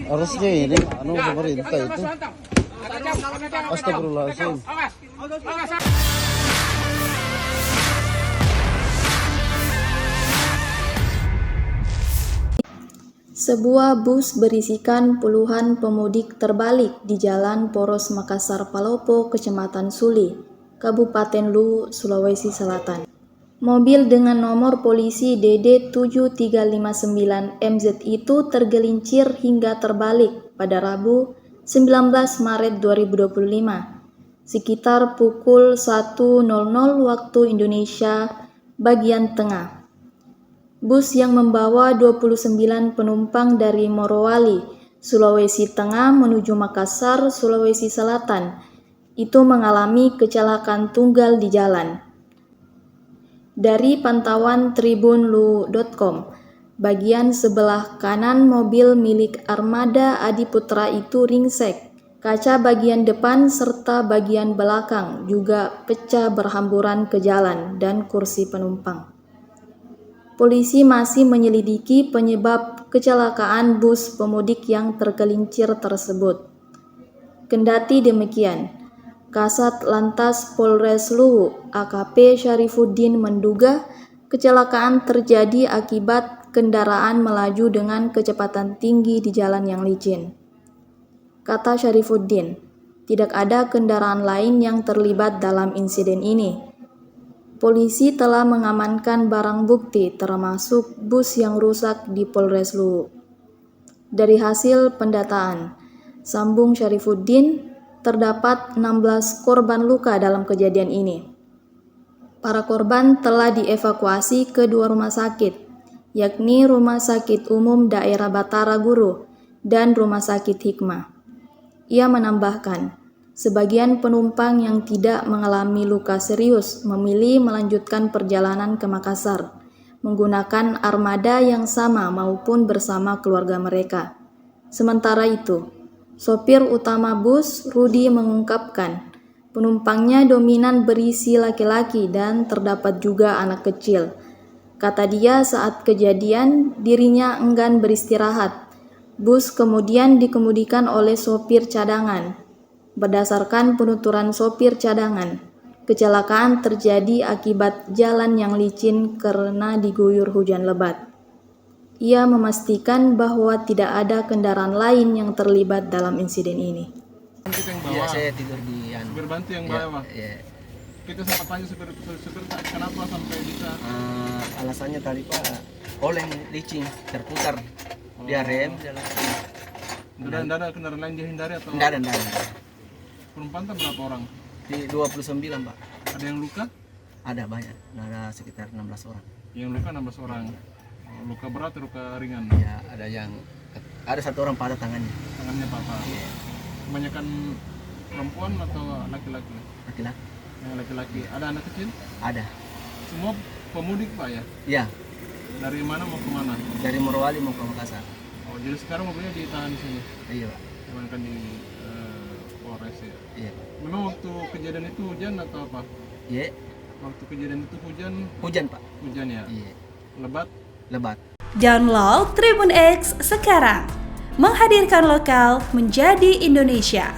Harusnya ini pemerintah itu. Astagfirullahaladzim. Sebuah bus berisikan puluhan pemudik terbalik di Jalan Poros Makassar Palopo, Kecamatan Suli, Kabupaten Luwu, Sulawesi Selatan. Mobil dengan nomor polisi DD7359MZ itu tergelincir hingga terbalik pada Rabu 19 Maret 2025, sekitar pukul 1.00 waktu Indonesia bagian tengah. Bus yang membawa 29 penumpang dari Morowali, Sulawesi Tengah menuju Makassar, Sulawesi Selatan, itu mengalami kecelakaan tunggal di jalan. Dari pantauan tribunluwu.com, bagian sebelah kanan mobil milik Armada Adiputra itu ringsek. Kaca bagian depan serta bagian belakang juga pecah berhamburan ke jalan dan kursi penumpang. Polisi masih menyelidiki penyebab kecelakaan bus pemudik yang tergelincir tersebut. Kendati demikian, Kasat Lantas Polres Luwu, AKP Syarifuddin menduga kecelakaan terjadi akibat kendaraan melaju dengan kecepatan tinggi di jalan yang licin. Kata Syarifuddin, tidak ada kendaraan lain yang terlibat dalam insiden ini. Polisi telah mengamankan barang bukti termasuk bus yang rusak di Polres Luwu. Dari hasil pendataan, sambung Syarifuddin, terdapat 16 korban luka dalam kejadian ini. Para korban telah dievakuasi ke dua rumah sakit, yakni Rumah Sakit Umum Daerah Batara Guru dan Rumah Sakit Hikmah. Ia menambahkan, sebagian penumpang yang tidak mengalami luka serius memilih melanjutkan perjalanan ke Makassar menggunakan armada yang sama maupun bersama keluarga mereka. Sementara itu, sopir utama bus, Rudi, mengungkapkan penumpangnya dominan berisi laki-laki dan terdapat juga anak kecil. Kata dia, saat kejadian dirinya enggan beristirahat. Bus kemudian dikemudikan oleh sopir cadangan. Berdasarkan penuturan sopir cadangan, kecelakaan terjadi akibat jalan yang licin karena diguyur hujan lebat. Ia memastikan bahwa tidak ada kendaraan lain yang terlibat dalam insiden ini. Kita yang bawa. Iya, saya tidur di Supir bantu yang ya, bawa. ya. Kita sempat tanya supir kenapa sampai bisa. Alasannya tadi Pak, oleng licin terputar. Dia rem, dia lagi. Tidak ada kendaraan lain dihindari atau? Enggak ada. Penumpang kan berapa orang? Di 29 Pak. Ada yang luka? Ada banyak, ada sekitar 16 orang. Yang luka 16 orang. Luka berat, luka ringan. Ya, ada satu orang pada tangannya. Tangannya apa? Kebanyakan perempuan atau laki-laki? Laki-laki. Yang laki-laki. Ada anak kecil? Ada. Semua pemudik Pak ya? Ya, Dari mana mau ke mana? dari Morowali mau ke Makassar. Oh, jadi sekarang mobilnya ditahan di sini? Iya Pak. Diamankan di Polres ya? Iya. Memang waktu kejadian itu hujan atau apa? Iya. Waktu kejadian itu hujan? Hujan Pak. Hujan ya? Iya. Lebat? Lebat. Download Tribun X sekarang, menghadirkan lokal menjadi Indonesia.